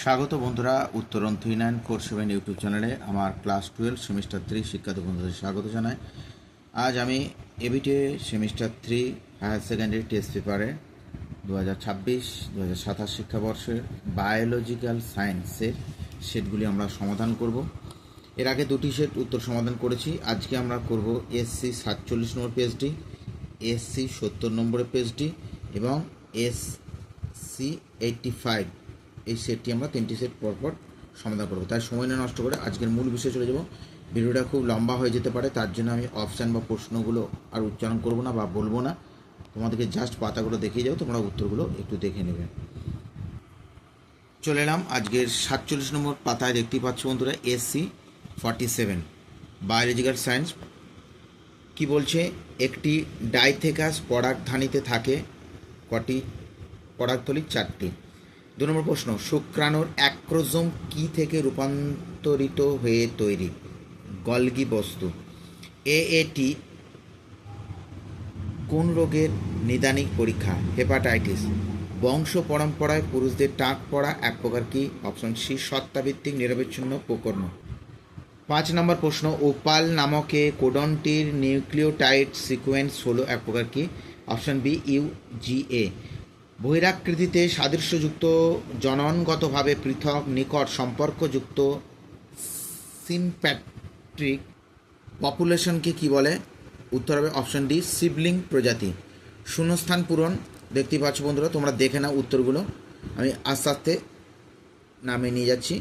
স্বাগত বন্ধুরা উত্তরণ 3947 ইউটিউব চ্যানেলে আমার ক্লাস 12 সেমিস্টার 3 শিক্ষার্থী বন্ধুদের স্বাগত জানাই। আজ আমি ABTA semester 3 higher secondary test পেপারে 2026-2027 শিক্ষাবর্ষের বায়োলজিক্যাল সায়েন্সের সেটগুলি আমরা সমাধান করব। এর আগে দুটি সেট উত্তর সমাধান করেছি। আজকে আমরা করব এসসি 47 নম্বর পেজটি, এসসি 70 নম্বরের পেজটি এবং এসসি 85 এই সেটটি আমরা তিনটি সেট পরপর সমাধান করবো। তাই সময় না নষ্ট করে আজকের মূল বিষয়ে চলে যাব। ভিডিওটা খুব লম্বা হয়ে যেতে পারে, তার জন্য আমি অপশান বা প্রশ্নগুলো আর উচ্চারণ করব না বা বলবো না, তোমাদেরকে জাস্ট পাতাগুলো দেখিয়ে যাও, তোমরা উত্তরগুলো একটু দেখে নেবে। চলে এলাম আজকের 47 নম্বর পাতায়। দেখতেই পাচ্ছ বন্ধুরা, এসসি 47 বায়োলজিক্যাল সায়েন্স কি বলছে, একটি ডাইথেকাস পরাগধানীতে থাকে কটি পরাগথলি? 4টি। 2 নম্বর প্রশ্ন, শুক্রাণুর অ্যাক্রোজোম কি থেকে রূপান্তরিত হয়ে তৈরি? গলগি বস্তু। এএটি কোন রোগের নিদানিক পরীক্ষা? হেপাটাইটিস। বংশ পরম্পরায় পুরুষদের টাক পড়া এক প্রকার কি? অপশন সি সত্তাভিত্তিক নিরবিচ্ছিন্ন প্রকর্ণ। 5 নম্বর প্রশ্ন, ওপাল নামক কোডনটির নিউক্লিওটাইড সিকোয়েন্স হলো এক প্রকার কি? Option B ইউজিএ। বহিরাকৃতিতে সাদৃশ্যযুক্ত জননগতভাবে পৃথক নিকট সম্পর্কযুক্ত সিম্প্যাট্রিক পপুলেশনকে কি বলে? উত্তর হবে অপশন ডি সিবলিং প্রজাতি। শূন্যস্থান পূরণ। দেখতে পাচ্ছ বন্ধুরা, তোমরা দেখে নাও উত্তরগুলো, আমি আস্তে আস্তে নামিয়ে নিয়ে যাচ্ছি।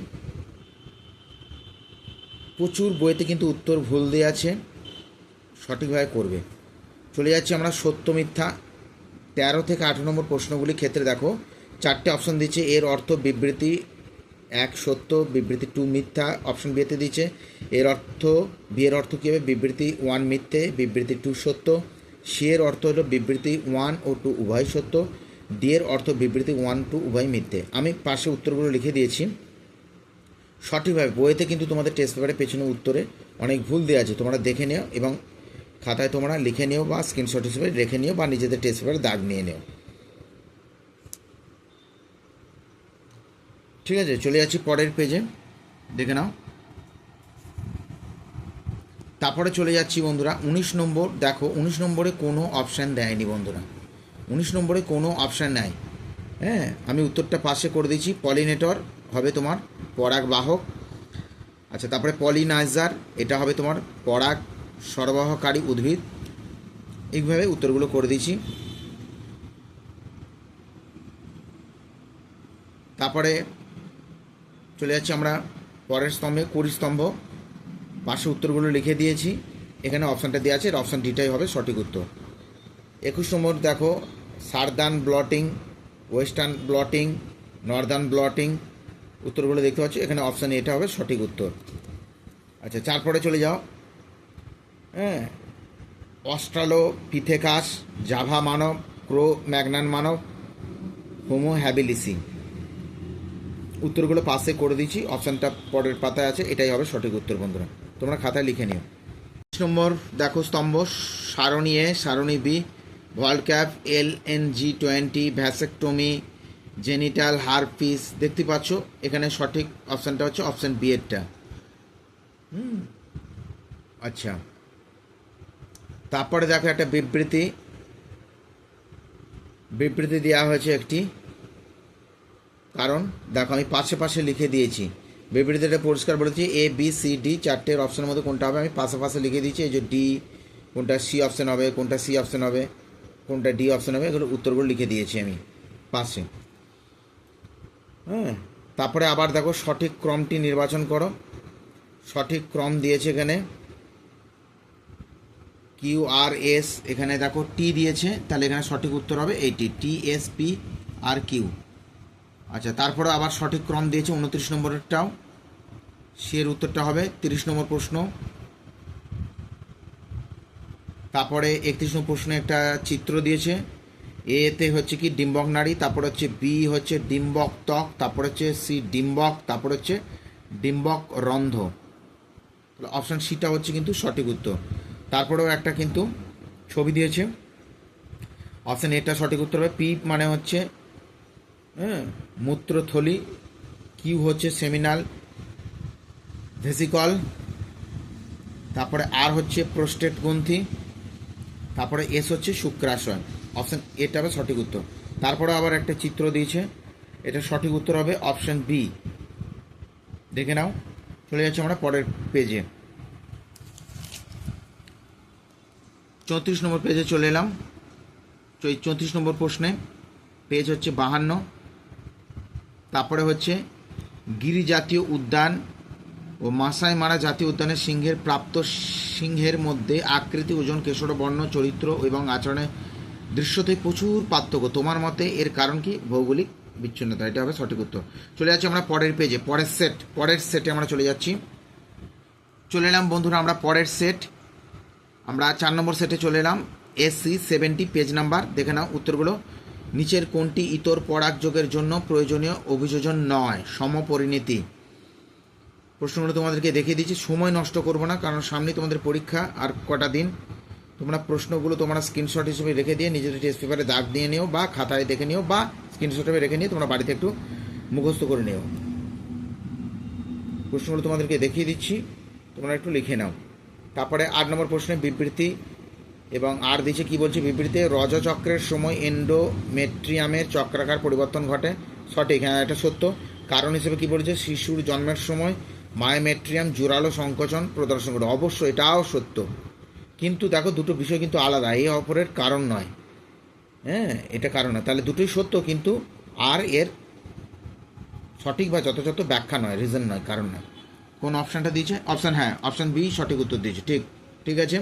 প্রচুর বইতে কিন্তু উত্তর ভুল দেওয়া আছে, সঠিকভাবে করবে। চলে যাচ্ছি আমরা সত্য মিথ্যা। 13 থেকে 18 নম্বর প্রশ্নগুলি ক্ষেত্রে দেখো 4টে অপশন দিচ্ছে। এর অর্থ বিবৃতি 1 সত্য, বিবৃতি 2 মিথ্যা। অপশন বিতে দিচ্ছে এর অর্থ, বি এর অর্থ কী হবে? বিবৃতি 1 মিথ্যে, বিবৃতি 2 সত্য। সি এর অর্থ হলো বিবৃতি 1 ও 2 উভয় সত্য। ডি এর অর্থ বিবৃতি 1, 2 উভয় মিথ্যে। আমি পাশে উত্তরগুলো লিখে দিয়েছি সঠিকভাবে। বইতে কিন্তু তোমাদের টেস্ট পেপারে পেছনে উত্তরে অনেক ভুল দেওয়া আছে, তোমরা দেখে নিও এবং খাতায় তোমরা লিখে নিও বা স্ক্রিনশট হিসেবে রেখে নিও বা নিজেদের টেস্ট পেপারে দাগ নিয়ে নিও। ঠিক আছে, চলে যাচ্ছি পরের পেজে, দেখে নাও। তারপরে চলে যাচ্ছি বন্ধুরা 19 নম্বর। দেখো 19 নম্বরে কোনো অপশান দেয়নি বন্ধুরা, 19 নম্বরে কোনো অপশান নেয়। হ্যাঁ, আমি উত্তরটা পাশে করে দিয়েছি। পলিনেটর হবে তোমার পরাগ বাহক। আচ্ছা, তারপরে পলিনাইজার, এটা হবে তোমার পরাগ সরবরাহকারী উদ্ভিদ। এইভাবে উত্তরগুলো করে দিয়েছি। তারপরে চলে যাচ্ছি আমরা পরের স্তম্ভে, 20 স্তম্ভ। পাশে উত্তরগুলো লিখে দিয়েছি, এখানে অপশানটা দেওয়া আছে, অপশান ডিটাই হবে সঠিক উত্তর। 21 নম্বর দেখো, সার্দার্ন bloating, western bloating, Northern bloating. উত্তরগুলো দেখতে পাচ্ছি, এখানে অপশান এটা হবে সঠিক উত্তর। আচ্ছা, তারপরে চলে যাও। হ্যাঁ, অস্ট্রালোপিথেকাস, জাভা মানব, ক্রো ম্যাগনান মানব, হোমো হ্যাবিলিসি। উত্তরগুলো পাশে করে দিচ্ছি, অপশানটা পরের পাতায় আছে, এটাই হবে সঠিক উত্তর বন্ধুরা, তোমরা খাতায় লিখে নিও। 5 নম্বর দেখো স্তম্ভ, সারণী এ, সারণী বি, ভলক্যাপ, LNG20, ভ্যাসেকটমি, জেনিটাল হারপিস। দেখতে পাচ্ছ এখানে সঠিক অপশানটা হচ্ছে অপশান বি এরটা। আচ্ছা, তারপরে দেখো একটা বিবৃতি দেওয়া হয়েছে একটি, কারণ দেখো আমি পাশে পাশে লিখে দিয়েছি। বিবৃতিটা পরিষ্কার বলেছি ABCD 4টের অপশানের মধ্যে কোনটা হবে আমি পাশে পাশে লিখে দিয়েছি। এই যে ডি, কোনটা সি অপশান হবে, কোনটা সি অপশান হবে, কোনটা ডি অপশান হবে, এগুলো উত্তরগুলো লিখে দিয়েছি আমি পাশে। হ্যাঁ, তারপরে আবার দেখো সঠিক ক্রমটি নির্বাচন করো। সঠিক ক্রম দিয়েছে এখানে QRS, এখানে দেখো টি দিয়েছে, তাহলে এখানে সঠিক উত্তর হবে এইটি, TSPRQ। আচ্ছা, তারপরে আবার সঠিক ক্রম দিয়েছে 29 নম্বরেরটাও, সের উত্তরটা হবে 30 নম্বর প্রশ্ন। তারপরে 31 নম্বর প্রশ্নে একটা চিত্র দিয়েছে। এতে হচ্ছে কি ডিম্বক নাড়ি, তারপর হচ্ছে বি হচ্ছে ডিম্বক ত্বক, তারপর হচ্ছে সি ডিম্বক, তারপর হচ্ছে ডিম্বক রন্ধ্র। অপশান সিটা হচ্ছে কিন্তু সঠিক উত্তর। তারপরেও একটা কিন্তু ছবি দিয়েছে, অপশান এটা সঠিক উত্তর হবে। পি মানে হচ্ছে মূত্রথলি, কিউ হচ্ছে সেমিনাল ভেসিকল, তারপরে আর হচ্ছে প্রোস্টেট গ্রন্থি, তারপরে এস হচ্ছে শুক্রাশয়। অপশান এটা হবে সঠিক উত্তর। তারপরে আবার একটা চিত্র দিয়েছে, এটা সঠিক উত্তর হবে অপশান বি। দেখে নাও। চলে যাচ্ছে আমরা পরের পেজে, 34 নম্বর পেজে চলে এলাম। 34 নম্বর প্রশ্নে পেজ হচ্ছে 52। তারপরে হচ্ছে গিরি জাতীয় উদ্যান ও মাসাই মারা জাতীয় উদ্যানের সিংহের প্রাপ্ত সিংহের মধ্যে আকৃতি, ওজন, কেশর বর্ণ, চরিত্র এবং আচরণের দৃশ্যতে প্রচুর পার্থক্য। তোমার মতে এর কারণ কি? ভৌগোলিক বিচ্ছিন্নতা। এটা হবে সঠিক উত্তর। চলে যাচ্ছি আমরা পরের পেজে, পরের সেটে আমরা চলে যাচ্ছি। চলে এলাম বন্ধুরা আমরা পরের সেট, আমরা 4 নম্বর সেটে চলে এলাম। SC 70 page number. দেখে নাও উত্তরগুলো। নিচের কোনটি ইতর পরাগ যোগের জন্য প্রয়োজনীয় অভিযোজন নয়? সমপরিণতি। প্রশ্নগুলো তোমাদেরকে দেখিয়ে দিচ্ছি, সময় নষ্ট করবো না, কারণ সামনে তোমাদের পরীক্ষা আর কটা দিন। তোমরা প্রশ্নগুলো তোমরা স্ক্রিনশট হিসেবে রেখে দিয়ে নিজেদের টেস্ট পেপারে দাগ দিয়ে নিও, বা খাতায় দেখে নিও, বা স্ক্রিনশটে রেখে নিয়ে তোমরা বাড়িতে একটু মুখস্থ করে নিও। প্রশ্নগুলো তোমাদেরকে দেখিয়ে দিচ্ছি, তোমরা একটু লিখে নাও। তারপরে 8 নম্বর প্রশ্নে বিবৃতি এবং আর দিচ্ছে কি বলছে বিবৃতিতে, রজচক্রের সময় এন্ডোমেট্রিয়ামের চক্রাকার পরিবর্তন ঘটে। সঠিক, হ্যাঁ এটা সত্য। কারণ হিসেবে কি বলছে, শিশুর জন্মের সময় মায়োমেট্রিয়াম জোরালো সংকোচন প্রদর্শন করে। অবশ্যই এটাও সত্য, কিন্তু দেখো দুটো বিষয় কিন্তু আলাদা, এই অপরের কারণ নয়। হ্যাঁ, এটা কারণ নয়, তাহলে দুটোই সত্য, কিন্তু আর এর সঠিক বা যথাযথ ব্যাখ্যা নয়, রিজন নয়, কারণ নয়। কোন অপশানটা দিয়েছে? অপশান বি সঠিক উত্তর দিয়েছে। ঠিক আছে।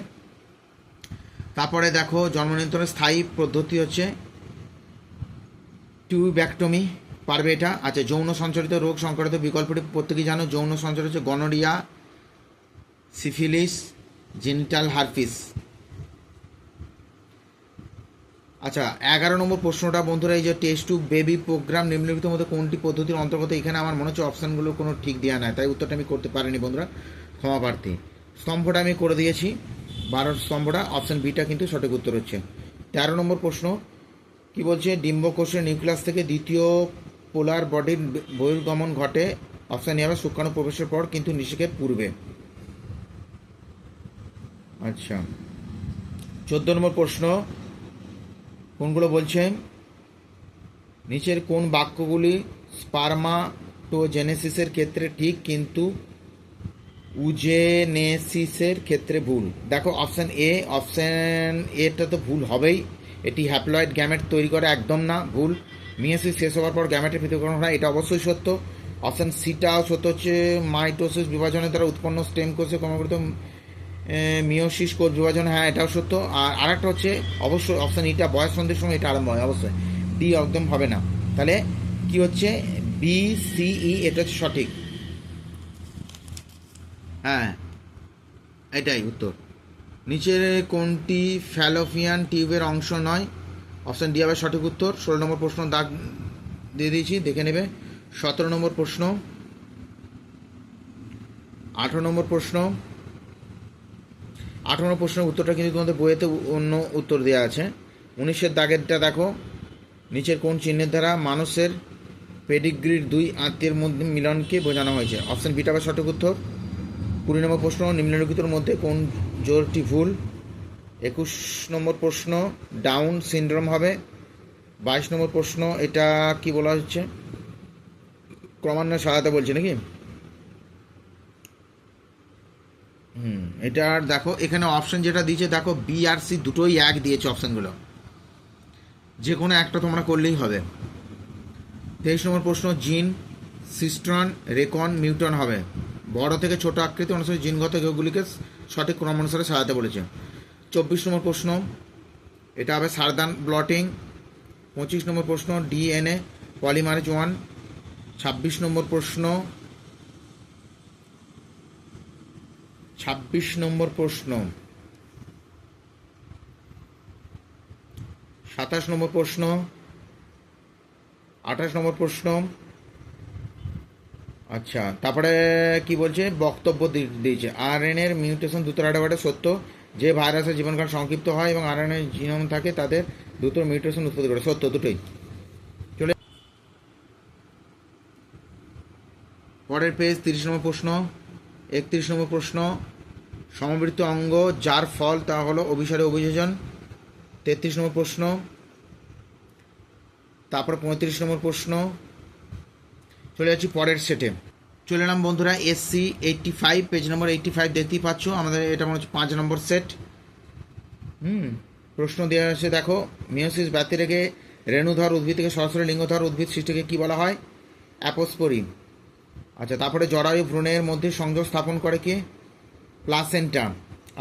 তারপরে দেখো জন্ম নিয়ন্ত্রণের স্থায়ী পদ্ধতি হচ্ছে টিউব্যাক্টমি। পারবে এটা? আচ্ছা, যৌন সঞ্চারিত রোগ সংক্রান্ত বিকল্পটি প্রত্যেকেই জানো। যৌন সঞ্চার হচ্ছে গনোরিয়া, সিফিলিস, জেনিটাল হারপিস। আচ্ছা, 11 নম্বর প্রশ্নটা বন্ধুরা, এই যে টেস্ট টু বেবি প্রোগ্রাম নিম্নলিখিতের মধ্যে কোনটি পদ্ধতির অন্তর্গত? এখানে আমার মনে হচ্ছে অপশানগুলো কোনো ঠিক দেওয়া নাই, তাই উত্তরটা আমি করতে পারিনি বন্ধুরা, ক্ষমা প্রার্থী। স্তম্ভটা আমি করে দিয়েছি, 12 স্তম্ভটা। অপশান বিটা কিন্তু সঠিক উত্তর হচ্ছে। 13 নম্বর প্রশ্ন কি বলছে, ডিম্বকোষের নিউক্লিয়াস থেকে দ্বিতীয় পোলার বডির বহির্গমন ঘটে। অপশান এ হবে শুক্রাণু প্রবেশের পর, কিন্তু নিষেকের পূর্বে। আচ্ছা, 14 নম্বর প্রশ্ন কোনগুলো বলছে, নিচের কোন বাক্যগুলি স্পারমাটোজেনেসিসের ক্ষেত্রে ঠিক কিন্তু উজেনেসিসের ক্ষেত্রে ভুল? দেখো অপশান এটা তো ভুল হবেই, এটি হ্যাপ্লয়েড গ্যামেট তৈরি করে, একদম না, ভুল। মিয়োসিস শেষ হওয়ার পর গ্যামেটের পৃথকীকরণ হয়, এটা অবশ্যই সত্য। অপশান সিটাও সত্য, হচ্ছে মাইটোসিস বিভাজনের দ্বারা উৎপন্ন স্টেম কোষে ক্রমাগত মিয়োসিস কোষ বিভাজন, হ্যাঁ এটাও সত্য। আর আরেকটা হচ্ছে অবশ্যই অপশান ইটা বয়স সন্ধির সময় এটা আরম্ভ হয়, অবশ্যই। ডি একদম হবে না, তাহলে কি হচ্ছে বি সিই, এটা হচ্ছে সঠিক। হ্যাঁ এটাই উত্তর। নিচের কোনটি ফ্যালোপিয়ান টিউবের অংশ নয়? অপশান ডি হবে সঠিক উত্তর। 16 নম্বর প্রশ্ন দাগ দিয়ে দিয়েছি, দেখে নেবে। 17 নম্বর প্রশ্ন, 18 নম্বর প্রশ্ন। 18 নম্বর প্রশ্নের উত্তরটা কিন্তু তোমাদের বইয়েতে অন্য উত্তর দেওয়া আছে। 19-এর দাগেরটা দেখো, নিচের কোন চিহ্নের দ্বারা মানুষের পেডিগ্রির দুই আত্মীয়ের মধ্যে মিলনকে বোঝানো হয়েছে? অপশান বিটা হবে সঠিক উত্তর। 20 নম্বর প্রশ্ন, নিম্নলিখিতের মধ্যে কোন জোরটি ভুল? 21 নম্বর প্রশ্ন, ডাউন সিনড্রোম হবে। 22 নম্বর প্রশ্ন, এটা কি বলা হচ্ছে, ক্রমান্বয়ে সহায়তা বলছে নাকি? এটা দেখো এখানে অপশান যেটা দিয়েছে, দেখো বি আর সি দুটোই এক দিয়েছে অপশানগুলো, যে কোনো একটা তোমরা করলেই হবে। 23 নম্বর প্রশ্ন, জিন, সিস্ট্রন, রেকন, মিউটন হবে। বড় থেকে ছোট আকৃতি অনুসারে জিনগত এগুলিকে সঠিক ক্রম অনুসারে সাজাতে বলেছে। 24 নম্বর প্রশ্ন, এটা হবে সারদান ব্লটিং। 25 নম্বর প্রশ্ন, ডিএনএ পলিমারেজ 1। 26 নম্বর প্রশ্ন, 27 নম্বর প্রশ্ন, 28 নম্বর প্রশ্ন, 28 নম্বর প্রশ্ন। আচ্ছা, তারপরে কি বলছে, বক্তব্য দিয়েছে আরএনএর মিউটেশন দ্রুত হারে ঘটে। সত্য। যে ভাইরাসের জীবনকাল সংক্ষিপ্ত হয় এবং আরএনএ জিনোম থাকে তাদের দ্রুত মিউটেশন উৎপত্তি করে। সত্য দুটোই। চলে পরের পেজ 30 নম্বর প্রশ্ন, 31 নম্বর প্রশ্ন, সমবৃত্ত অঙ্গ যার ফল তা হলো অভিসারে অভিযোজন, 33 নম্বর প্রশ্ন। তারপর 35 নম্বর প্রশ্ন। চলে যাচ্ছি পরের সেটে। চলে এলাম বন্ধুরা SC 85, পেজ নম্বর 85 দেখতেই পাচ্ছ। আমাদের এটা মনে হচ্ছে 5 নম্বর সেট। প্রশ্ন দেওয়া আছে দেখো, মিওসিস ব্যতি রেখে রেণুধর উদ্ভিদ থেকে সরাসরি লিঙ্গধর উদ্ভিদ সৃষ্টিকে কী বলা হয়? অ্যাপোস্পোরি। আচ্ছা, তারপরে জরায়ু ভ্রূণের মধ্যে সংযোগ স্থাপন করে কি? প্লাসেন্টা।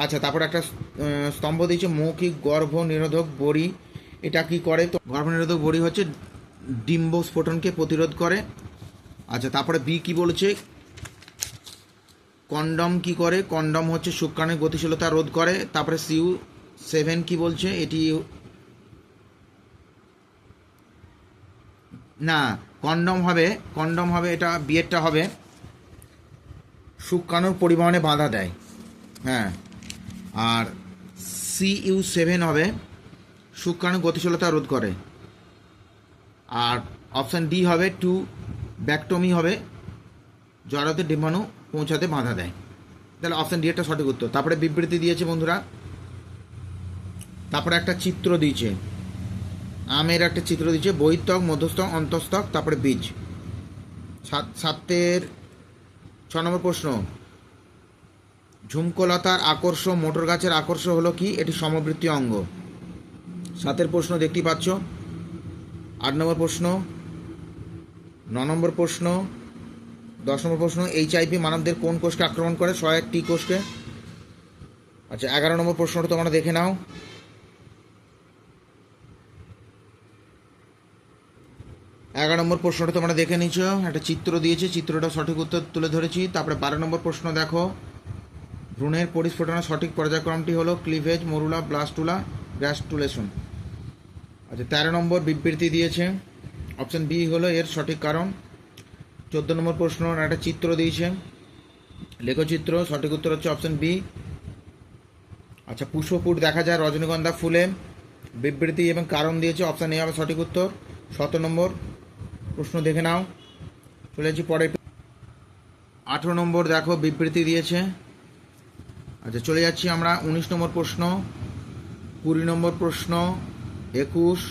আচ্ছা, তারপরে একটা স্তম্ভ দিয়েছে মৌখিক গর্ভ নিরোধক বড়ি। এটা কি করে? তো গর্ভ নিরোধক বড়ি হচ্ছে ডিম্ব স্ফোটনকে প্রতিরোধ করে। আচ্ছা, তারপরে বি কি বলেছে? কন্ডম কি করে? কন্ডম হচ্ছে শুক্রাণুর গতিশীলতা রোধ করে। তারপরে CU7 কি বলছে? এটি না, কন্ডম হবে এটা বিয়েরটা হবে শুক্রাণুর পরিবহনে বাধা দেয়। হ্যাঁ, আর CU7 হবে শুক্রাণু গতিশীলতা রোধ করে। আর অপশান ডি হবে ব্যাকটমি হবে জরায়ুতে ডিম্বাণু পৌঁছাতে বাধা দেয়। তাহলে অপশান ডি একটা সঠিক উত্তর। তারপরে বিবৃতি দিয়েছে বন্ধুরা, তারপরে একটা চিত্র দিয়েছে, আমের একটা চিত্র দিয়েছে, বহিঃস্থক, মধ্যস্থক, অন্তঃস্থক, তারপরে বীজ। 6 নম্বর প্রশ্ন, ঝুমকোলতার আকর্ষ মোটর গাছের আকর্ষ হলো কি? এটি সমবৃত্তীয় অঙ্গ। 7 প্রশ্ন দেখতেই পাচ্ছ। 8 নম্বর প্রশ্ন, 9 নম্বর প্রশ্ন, 10 নম্বর প্রশ্ন, HIV মানবদের কোন কোষকে আক্রমণ করে? সহায়ক টি কোষকে। আচ্ছা, 11 নম্বর প্রশ্নটা তোমরা দেখে নাও। 11 নম্বর প্রশ্নটা তোমরা দেখে নিচ্ছ, একটা চিত্র দিয়েছে, চিত্রটা সঠিক উত্তর তুলে ধরেছি। তারপরে 12 নম্বর প্রশ্ন দেখো, ভ্রূণের পরিস্ফুটনের সঠিক পর্যায়ক্রমটি হলো ক্লিভেজ, মরুলা, ব্লাস্টুলা, গ্রাস্টুলেশন। আচ্ছা, 13 নম্বর বিবৃতি দিয়েছে, অপশান বি হলো এর সঠিক কারণ। 14 নম্বর প্রশ্ন, একটা চিত্র দিয়েছে, লেখচিত্র, সঠিক উত্তর হচ্ছে অপশান বি। আচ্ছা, পুষ্পপুট দেখা যায় রজনীগন্ধা ফুলে, বিবৃতি এবং কারণ দিয়েছে, অপশান এ হবে সঠিক উত্তর। 17 নম্বর প্রশ্ন দেখে নাও। চলে যাচ্ছি পরে। 18 নম্বর দেখো, বিবৃতি দিয়েছে। আচ্ছা, চলে যাচ্ছি আমরা 19 নম্বর প্রশ্ন, 20 নম্বর প্রশ্ন, 21।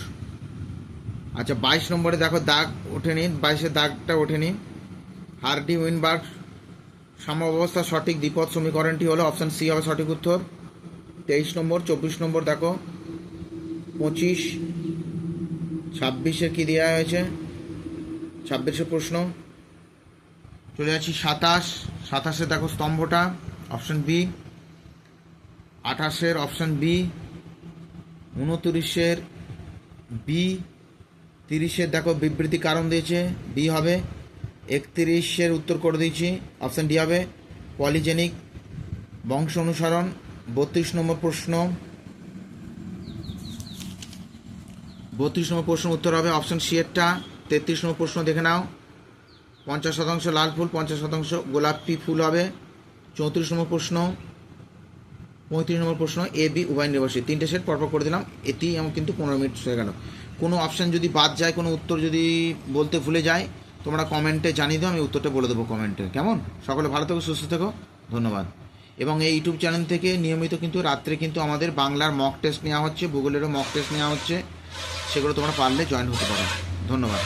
আচ্ছা, 22 নম্বরে দেখো দাগ ওঠেনি, 22-এর দাগটা ওঠেনি। হার্ডি উইনবার্গ সাম্যাবস্থার সঠিক দ্বিপদ সমীকরণটি হলো অপশান সি হবে সঠিক উত্তর। 23 নম্বর, 24 নম্বর দেখো, 25, 26-এর কী দেওয়া হয়েছে? 26-এর প্রশ্ন। চলে যাচ্ছি 27-এ দেখো স্তম্ভটা, অপশান বি। 28-এর অপশান বি। 29-এর বি। 30-এর দেখো বিবৃতি কারণ দিয়েছে, বি হবে। 31-এর উত্তর করে দিয়েছি, অপশান ডি হবে পলিজেনিক বংশ অনুসরণ। 32 নম্বর প্রশ্ন, 32 নম্বর প্রশ্ন উত্তর হবে অপশান সি এরটা। 33 নম্বর প্রশ্ন দেখে নাও, 50% লাল ফুল, 50% গোলাপি ফুল হবে। 34 নম্বর প্রশ্ন, 35 নম্বর প্রশ্ন, এ বি উভয় নির্ভরশীল। 3টে সেট পরপর করে দিলাম, এতেই আমার কিন্তু 15 মিনিট হয়ে গেল। কোনো অপশান যদি বাদ যায়, কোনো উত্তর যদি বলতে ভুলে যায়, তোমরা কমেন্টে জানিয়ে দাও, আমি উত্তরটা বলে দেবো কমেন্টে। কেমন? সকলে ভালো থেকো, সুস্থ থেকো, ধন্যবাদ। এবং এই ইউটিউব চ্যানেল থেকে নিয়মিত কিন্তু রাত্রে কিন্তু আমাদের বাংলার মক টেস্ট নেওয়া হচ্ছে, ভূগোলেরও মক টেস্ট নেওয়া হচ্ছে, সেগুলো তোমরা পারলে জয়েন হতে পারো। ধন্যবাদ।